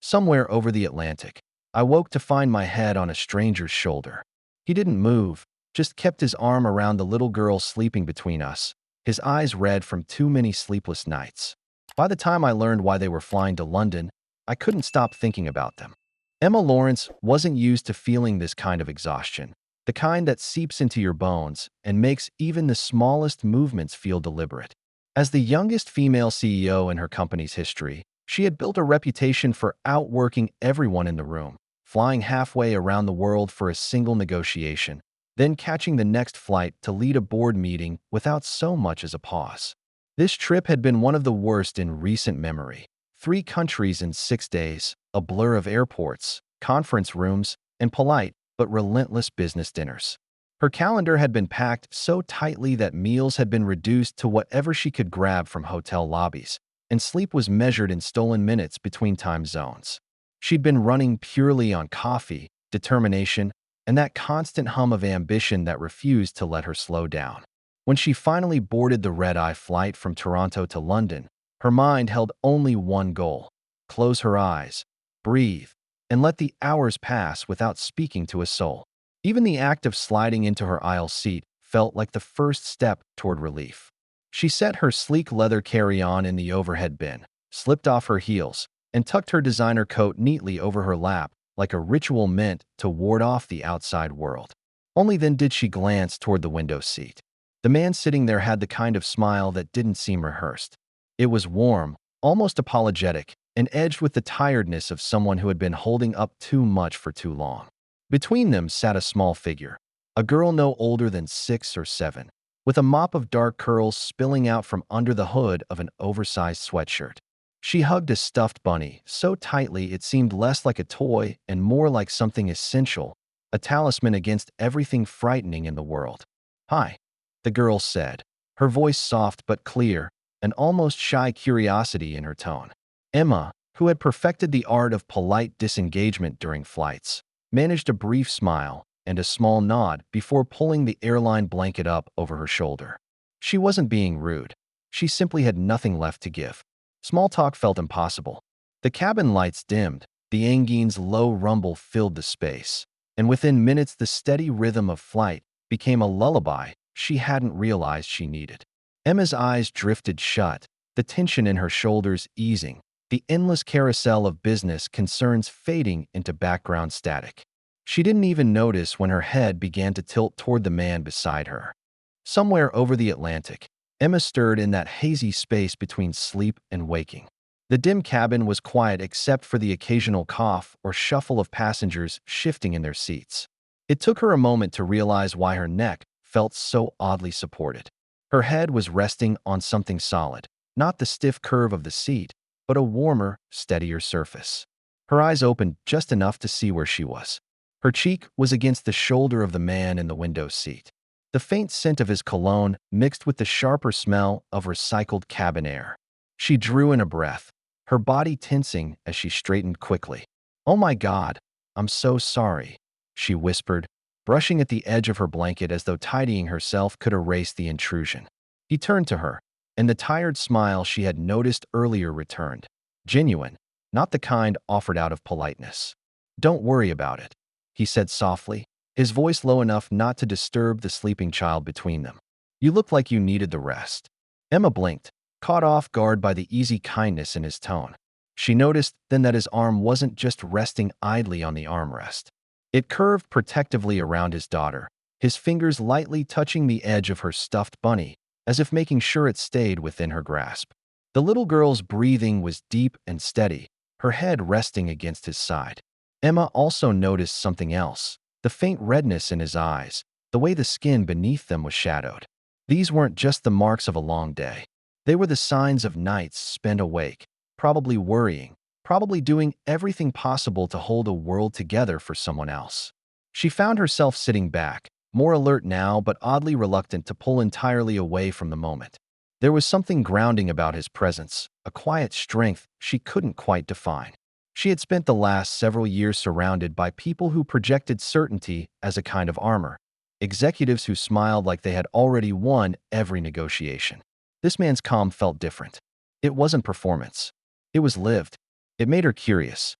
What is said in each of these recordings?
Somewhere over the Atlantic, I woke to find my head on a stranger's shoulder. He didn't move, just kept his arm around the little girl sleeping between us, his eyes red from too many sleepless nights. By the time I learned why they were flying to London, I couldn't stop thinking about them. Emma Lawrence wasn't used to feeling this kind of exhaustion, the kind that seeps into your bones and makes even the smallest movements feel deliberate. As the youngest female CEO in her company's history, she had built a reputation for outworking everyone in the room, flying halfway around the world for a single negotiation, then catching the next flight to lead a board meeting without so much as a pause. This trip had been one of the worst in recent memory. 3 countries in 6 days, a blur of airports, conference rooms, and polite but relentless business dinners. Her calendar had been packed so tightly that meals had been reduced to whatever she could grab from hotel lobbies, and sleep was measured in stolen minutes between time zones. She'd been running purely on coffee, determination, and that constant hum of ambition that refused to let her slow down. When she finally boarded the red-eye flight from Toronto to London, her mind held only one goal: close her eyes, breathe, and let the hours pass without speaking to a soul. Even the act of sliding into her aisle seat felt like the first step toward relief. She set her sleek leather carry-on in the overhead bin, slipped off her heels, and tucked her designer coat neatly over her lap like a ritual meant to ward off the outside world. Only then did she glance toward the window seat. The man sitting there had the kind of smile that didn't seem rehearsed. It was warm, almost apologetic, and edged with the tiredness of someone who had been holding up too much for too long. Between them sat a small figure, a girl no older than 6 or 7, with a mop of dark curls spilling out from under the hood of an oversized sweatshirt. She hugged a stuffed bunny so tightly it seemed less like a toy and more like something essential, a talisman against everything frightening in the world. "Hi," the girl said, her voice soft but clear, an almost shy curiosity in her tone. Emma, who had perfected the art of polite disengagement during flights, managed a brief smile and a small nod before pulling the airline blanket up over her shoulder. She wasn't being rude. She simply had nothing left to give. Small talk felt impossible. The cabin lights dimmed, the engine's low rumble filled the space, and within minutes the steady rhythm of flight became a lullaby she hadn't realized she needed. Emma's eyes drifted shut, the tension in her shoulders easing, the endless carousel of business concerns fading into background static. She didn't even notice when her head began to tilt toward the man beside her. Somewhere over the Atlantic, Emma stirred in that hazy space between sleep and waking. The dim cabin was quiet except for the occasional cough or shuffle of passengers shifting in their seats. It took her a moment to realize why her neck felt so oddly supported. Her head was resting on something solid, not the stiff curve of the seat, but a warmer, steadier surface. Her eyes opened just enough to see where she was. Her cheek was against the shoulder of the man in the window seat. The faint scent of his cologne mixed with the sharper smell of recycled cabin air. She drew in a breath, her body tensing as she straightened quickly. "Oh my God, I'm so sorry," she whispered, brushing at the edge of her blanket as though tidying herself could erase the intrusion. He turned to her, and the tired smile she had noticed earlier returned. Genuine, not the kind offered out of politeness. "Don't worry about it," he said softly, his voice low enough not to disturb the sleeping child between them. "You look like you needed the rest." Emma blinked, caught off guard by the easy kindness in his tone. She noticed then that his arm wasn't just resting idly on the armrest. It curved protectively around his daughter, his fingers lightly touching the edge of her stuffed bunny, as if making sure it stayed within her grasp. The little girl's breathing was deep and steady, her head resting against his side. Emma also noticed something else, the faint redness in his eyes, the way the skin beneath them was shadowed. These weren't just the marks of a long day. They were the signs of nights spent awake, probably worrying, probably doing everything possible to hold a world together for someone else. She found herself sitting back, more alert now but oddly reluctant to pull entirely away from the moment. There was something grounding about his presence, a quiet strength she couldn't quite define. She had spent the last several years surrounded by people who projected certainty as a kind of armor, executives who smiled like they had already won every negotiation. This man's calm felt different. It wasn't performance. It was lived. It made her curious.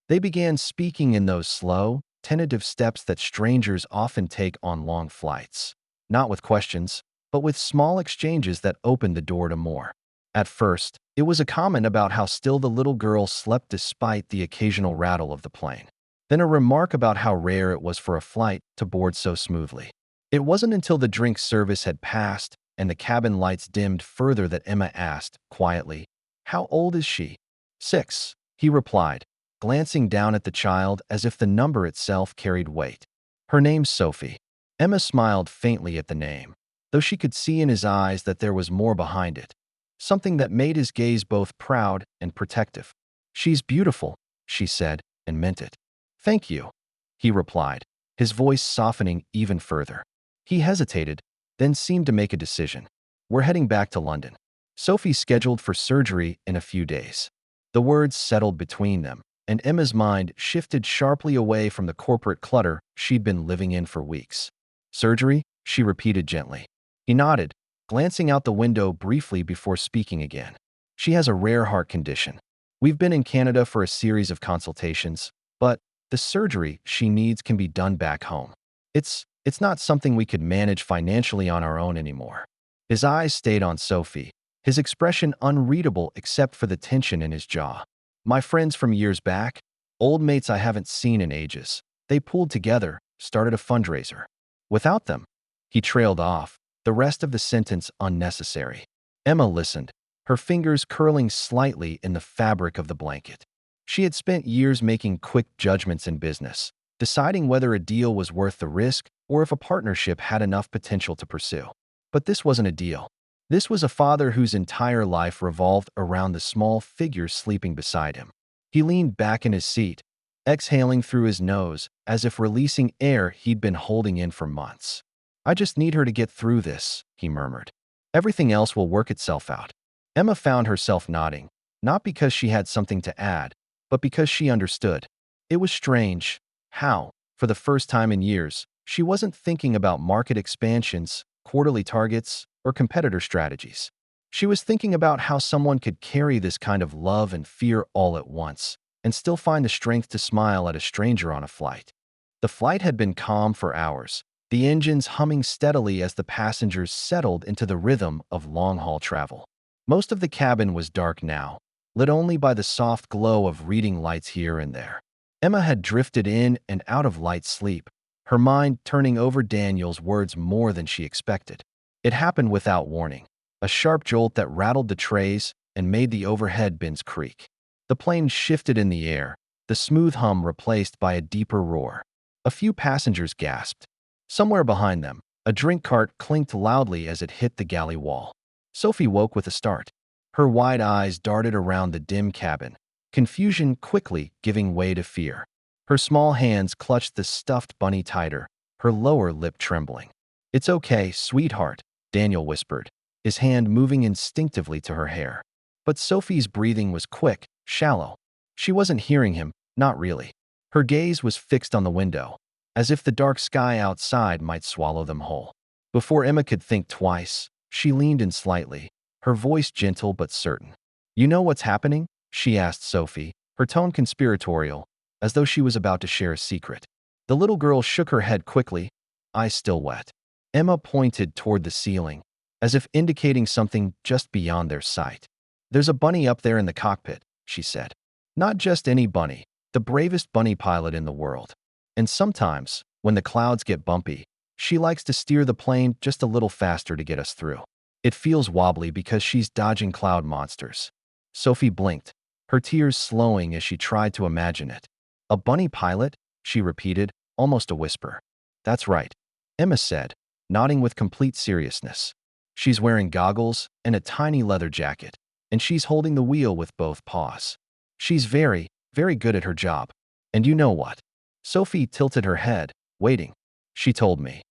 They began speaking in those slow, tentative steps that strangers often take on long flights. Not with questions, but with small exchanges that opened the door to more. At first, it was a comment about how still the little girl slept despite the occasional rattle of the plane. Then a remark about how rare it was for a flight to board so smoothly. It wasn't until the drink service had passed and the cabin lights dimmed further that Emma asked, quietly, "How old is she?" 6, he replied, glancing down at the child as if the number itself carried weight. "Her name's Sophie." Emma smiled faintly at the name, though she could see in his eyes that there was more behind it, something that made his gaze both proud and protective. "She's beautiful," she said, and meant it. "Thank you," he replied, his voice softening even further. He hesitated, then seemed to make a decision. "We're heading back to London. Sophie's scheduled for surgery in a few days." The words settled between them, and Emma's mind shifted sharply away from the corporate clutter she'd been living in for weeks. "Surgery?" she repeated gently. He nodded, glancing out the window briefly before speaking again. "She has a rare heart condition. We've been in Canada for a series of consultations, but the surgery she needs can be done back home. It's not something we could manage financially on our own anymore." His eyes stayed on Sophie, his expression unreadable except for the tension in his jaw. "My friends from years back, old mates I haven't seen in ages, they pooled together, started a fundraiser. Without them," he trailed off, the rest of the sentence unnecessary. Emma listened, her fingers curling slightly in the fabric of the blanket. She had spent years making quick judgments in business, deciding whether a deal was worth the risk or if a partnership had enough potential to pursue. But this wasn't a deal. This was a father whose entire life revolved around the small figure sleeping beside him. He leaned back in his seat, exhaling through his nose as if releasing air he'd been holding in for months. "I just need her to get through this," he murmured. "Everything else will work itself out." Emma found herself nodding, not because she had something to add, but because she understood. It was strange how, for the first time in years, she wasn't thinking about market expansions, quarterly targets, or competitor strategies. She was thinking about how someone could carry this kind of love and fear all at once and still find the strength to smile at a stranger on a flight. The flight had been calm for hours, the engines humming steadily as the passengers settled into the rhythm of long-haul travel. Most of the cabin was dark now, lit only by the soft glow of reading lights here and there. Emma had drifted in and out of light sleep, her mind turning over Daniel's words more than she expected. It happened without warning, a sharp jolt that rattled the trays and made the overhead bins creak. The plane shifted in the air, the smooth hum replaced by a deeper roar. A few passengers gasped. Somewhere behind them, a drink cart clinked loudly as it hit the galley wall. Sophie woke with a start. Her wide eyes darted around the dim cabin, confusion quickly giving way to fear. Her small hands clutched the stuffed bunny tighter, her lower lip trembling. "It's okay, sweetheart," Daniel whispered, his hand moving instinctively to her hair. But Sophie's breathing was quick, shallow. She wasn't hearing him, not really. Her gaze was fixed on the window, as if the dark sky outside might swallow them whole. Before Emma could think twice, she leaned in slightly, her voice gentle but certain. "You know what's happening?" she asked Sophie, her tone conspiratorial, as though she was about to share a secret. The little girl shook her head quickly, eyes still wet. Emma pointed toward the ceiling, as if indicating something just beyond their sight. "There's a bunny up there in the cockpit," she said. "Not just any bunny, the bravest bunny pilot in the world. And sometimes, when the clouds get bumpy, she likes to steer the plane just a little faster to get us through. It feels wobbly because she's dodging cloud monsters." Sophie blinked, her tears slowing as she tried to imagine it. "A bunny pilot?" she repeated, almost a whisper. "That's right," Emma said, nodding with complete seriousness. "She's wearing goggles and a tiny leather jacket, and she's holding the wheel with both paws. She's very, very good at her job. And you know what?" Sophie tilted her head, waiting. "She told me."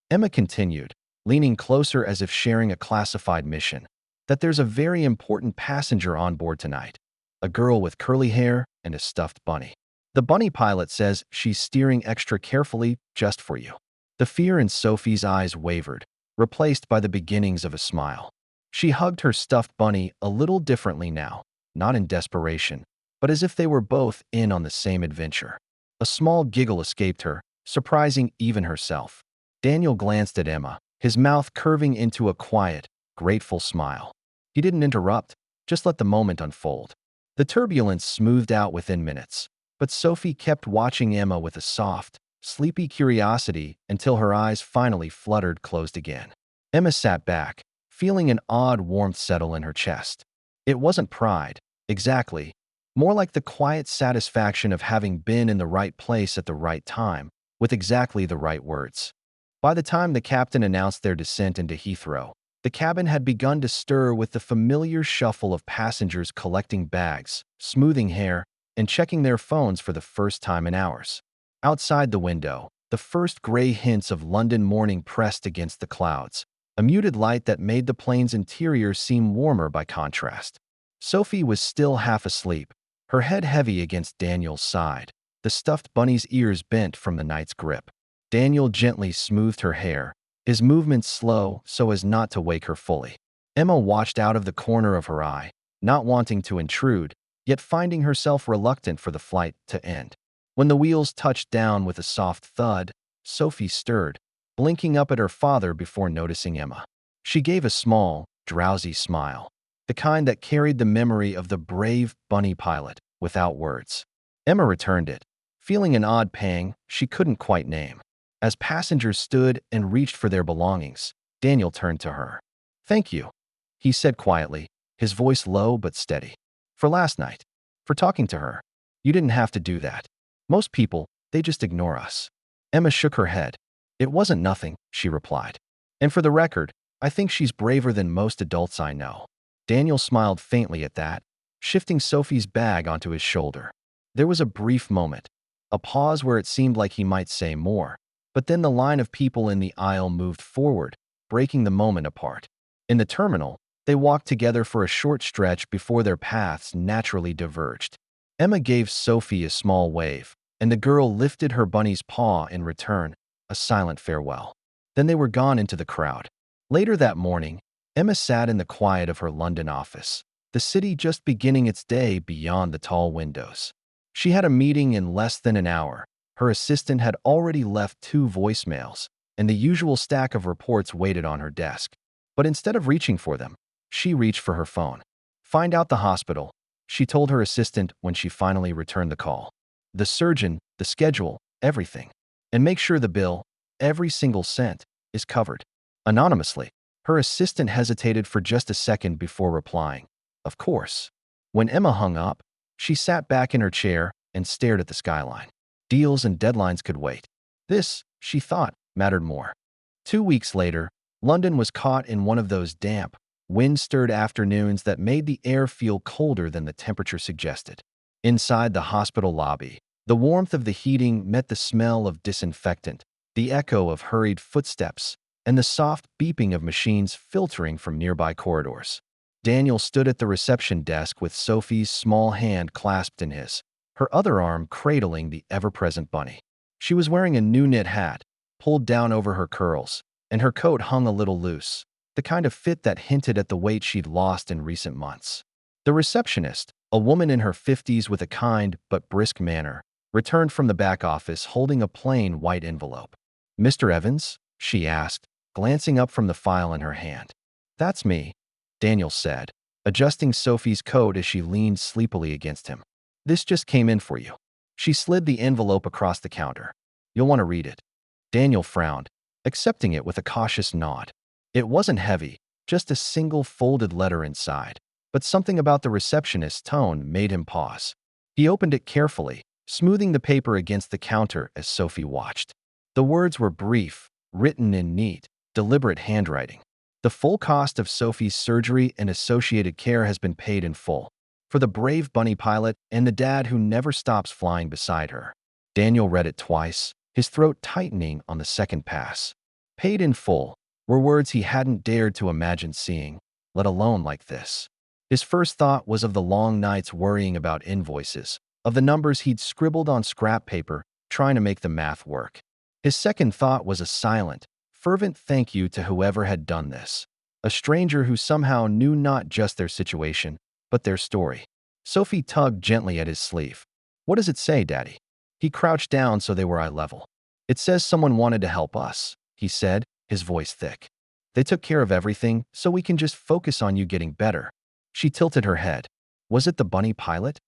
Emma continued, leaning closer as if sharing a classified mission, "that there's a very important passenger on board tonight. A girl with curly hair and a stuffed bunny. The bunny pilot says she's steering extra carefully just for you." The fear in Sophie's eyes wavered, replaced by the beginnings of a smile. She hugged her stuffed bunny a little differently now, not in desperation, but as if they were both in on the same adventure. A small giggle escaped her, surprising even herself. Daniel glanced at Emma, his mouth curving into a quiet, grateful smile. He didn't interrupt, just let the moment unfold. The turbulence smoothed out within minutes, but Sophie kept watching Emma with a soft, sleepy curiosity until her eyes finally fluttered closed again. Emma sat back, feeling an odd warmth settle in her chest. It wasn't pride, exactly, more like the quiet satisfaction of having been in the right place at the right time, with exactly the right words. By the time the captain announced their descent into Heathrow, the cabin had begun to stir with the familiar shuffle of passengers collecting bags, smoothing hair, and checking their phones for the first time in hours. Outside the window, the first gray hints of London morning pressed against the clouds, a muted light that made the plane's interior seem warmer by contrast. Sophie was still half asleep, her head heavy against Daniel's side, the stuffed bunny's ears bent from the night's grip. Daniel gently smoothed her hair, his movements slow so as not to wake her fully. Emma watched out of the corner of her eye, not wanting to intrude, yet finding herself reluctant for the flight to end. When the wheels touched down with a soft thud, Sophie stirred, blinking up at her father before noticing Emma. She gave a small, drowsy smile, the kind that carried the memory of the brave bunny pilot, without words. Emma returned it, feeling an odd pang she couldn't quite name. As passengers stood and reached for their belongings, Daniel turned to her. "Thank you," he said quietly, his voice low but steady. "For last night. For talking to her. You didn't have to do that. Most people, they just ignore us." Emma shook her head. "It wasn't nothing," she replied. "And for the record, I think she's braver than most adults I know." Daniel smiled faintly at that, shifting Sophie's bag onto his shoulder. There was a brief moment, a pause where it seemed like he might say more, but then the line of people in the aisle moved forward, breaking the moment apart. In the terminal, they walked together for a short stretch before their paths naturally diverged. Emma gave Sophie a small wave, and the girl lifted her bunny's paw in return, a silent farewell. Then they were gone into the crowd. Later that morning, Emma sat in the quiet of her London office, the city just beginning its day beyond the tall windows. She had a meeting in less than an hour. Her assistant had already left 2 voicemails, and the usual stack of reports waited on her desk. But instead of reaching for them, she reached for her phone. "Find out the hospital," she told her assistant when she finally returned the call. "The surgeon, the schedule, everything. And make sure the bill, every single cent, is covered." Anonymously, her assistant hesitated for just a second before replying, "Of course." When Emma hung up, she sat back in her chair and stared at the skyline. Deals and deadlines could wait. This, she thought, mattered more. 2 weeks later, London was caught in one of those damp, wind-stirred afternoons that made the air feel colder than the temperature suggested. Inside the hospital lobby, the warmth of the heating met the smell of disinfectant, the echo of hurried footsteps, and the soft beeping of machines filtering from nearby corridors. Daniel stood at the reception desk with Sophie's small hand clasped in his, her other arm cradling the ever-present bunny. She was wearing a new knit hat, pulled down over her curls, and her coat hung a little loose, the kind of fit that hinted at the weight she'd lost in recent months. The receptionist, a woman in her 50s with a kind but brisk manner, returned from the back office holding a plain white envelope. "Mr. Evans?" she asked, glancing up from the file in her hand. "That's me," Daniel said, adjusting Sophie's coat as she leaned sleepily against him. "This just came in for you." She slid the envelope across the counter. "You'll want to read it." Daniel frowned, accepting it with a cautious nod. It wasn't heavy, just a single folded letter inside, but something about the receptionist's tone made him pause. He opened it carefully, smoothing the paper against the counter as Sophie watched. The words were brief, written in neat, deliberate handwriting. "The full cost of Sophie's surgery and associated care has been paid in full. For the brave bunny pilot and the dad who never stops flying beside her." Daniel read it twice, his throat tightening on the second pass. Paid in full were words he hadn't dared to imagine seeing, let alone like this. His first thought was of the long nights worrying about invoices, of the numbers he'd scribbled on scrap paper, trying to make the math work. His second thought was a silent, fervent thank you to whoever had done this, a stranger who somehow knew not just their situation, but their story. Sophie tugged gently at his sleeve. What does it say, Daddy? He crouched down so they were eye level. It says someone wanted to help us, he said, his voice thick. They took care of everything, so we can just focus on you getting better. She tilted her head. Was it the bunny pilot?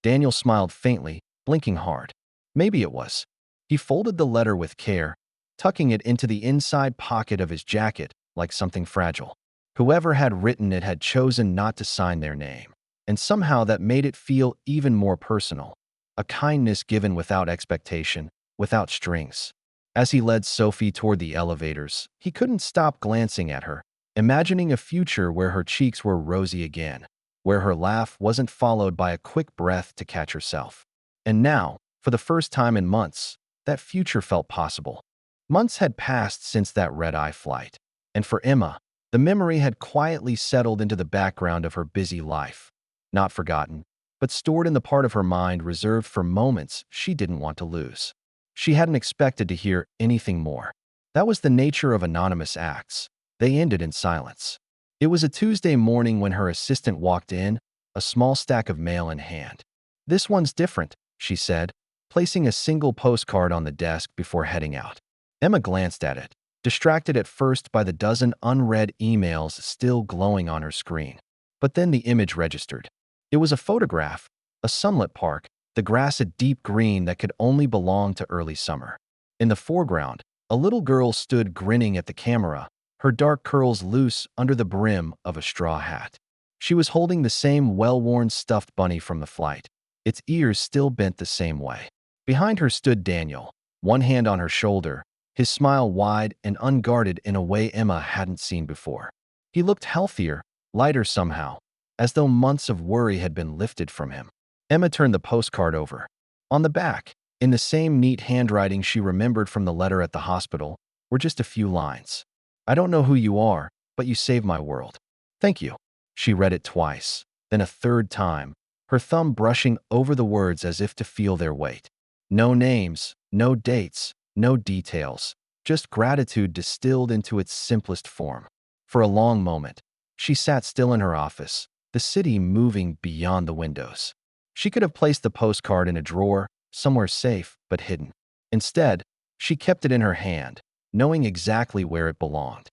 Daniel smiled faintly, blinking hard. Maybe it was. He folded the letter with care, tucking it into the inside pocket of his jacket like something fragile. Whoever had written it had chosen not to sign their name, and somehow that made it feel even more personal. A kindness given without expectation, without strings. As he led Sophie toward the elevators, he couldn't stop glancing at her, imagining a future where her cheeks were rosy again, where her laugh wasn't followed by a quick breath to catch herself. And now, for the first time in months, that future felt possible. Months had passed since that red-eye flight, and for Emma, the memory had quietly settled into the background of her busy life. Not forgotten, but stored in the part of her mind reserved for moments she didn't want to lose. She hadn't expected to hear anything more. That was the nature of anonymous acts. They ended in silence. It was a Tuesday morning when her assistant walked in, a small stack of mail in hand. This one's different, she said, placing a single postcard on the desk before heading out. Emma glanced at it, distracted at first by the dozen unread emails still glowing on her screen. But then the image registered. It was a photograph, a sunlit park, the grass a deep green that could only belong to early summer. In the foreground, a little girl stood grinning at the camera, her dark curls loose under the brim of a straw hat. She was holding the same well-worn stuffed bunny from the flight, its ears still bent the same way. Behind her stood Daniel, one hand on her shoulder, his smile wide and unguarded in a way Emma hadn't seen before. He looked healthier, lighter somehow, as though months of worry had been lifted from him. Emma turned the postcard over. On the back, in the same neat handwriting she remembered from the letter at the hospital, were just a few lines. I don't know who you are, but you saved my world. Thank you. She read it twice, then a third time, her thumb brushing over the words as if to feel their weight. No names, no dates, no details, just gratitude distilled into its simplest form. For a long moment, she sat still in her office, the city moving beyond the windows. She could have placed the postcard in a drawer, somewhere safe but hidden. Instead, she kept it in her hand, knowing exactly where it belonged.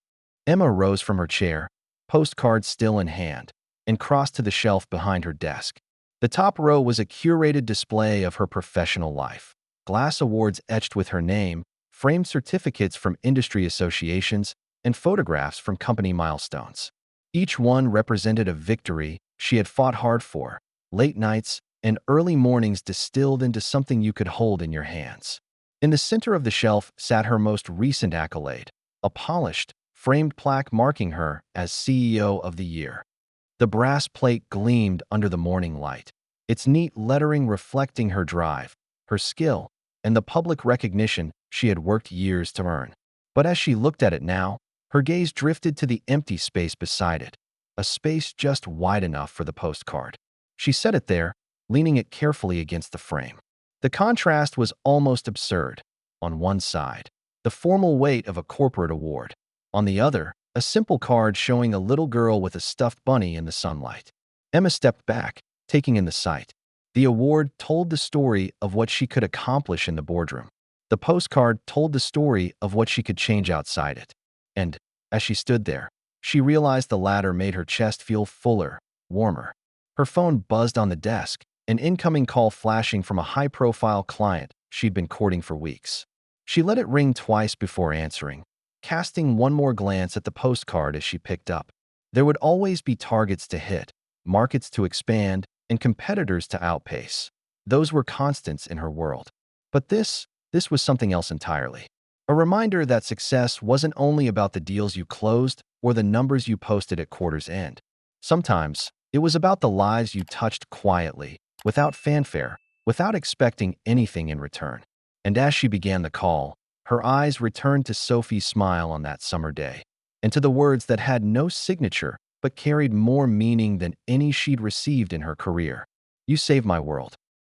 Emma rose from her chair, postcard still in hand, and crossed to the shelf behind her desk. The top row was a curated display of her professional life. Glass awards etched with her name, framed certificates from industry associations, and photographs from company milestones. Each one represented a victory she had fought hard for, late nights and early mornings distilled into something you could hold in your hands. In the center of the shelf sat her most recent accolade, a polished, framed plaque marking her as CEO of the Year. The brass plate gleamed under the morning light, its neat lettering reflecting her drive, her skill, and the public recognition she had worked years to earn. But as she looked at it now, her gaze drifted to the empty space beside it, a space just wide enough for the postcard. She set it there, leaning it carefully against the frame. The contrast was almost absurd. On one side, the formal weight of a corporate award. On the other, a simple card showing a little girl with a stuffed bunny in the sunlight. Emma stepped back, taking in the sight. The award told the story of what she could accomplish in the boardroom. The postcard told the story of what she could change outside it. And, as she stood there, she realized the latter made her chest feel fuller, warmer. Her phone buzzed on the desk, an incoming call flashing from a high-profile client she'd been courting for weeks. She let it ring twice before answering, casting one more glance at the postcard as she picked up. There would always be targets to hit, markets to expand, and competitors to outpace. Those were constants in her world. But this was something else entirely. A reminder that success wasn't only about the deals you closed or the numbers you posted at quarter's end. Sometimes, it was about the lives you touched quietly, without fanfare, without expecting anything in return. And as she began the call, her eyes returned to Sophie's smile on that summer day, and to the words that had no signature but carried more meaning than any she'd received in her career. You saved my world.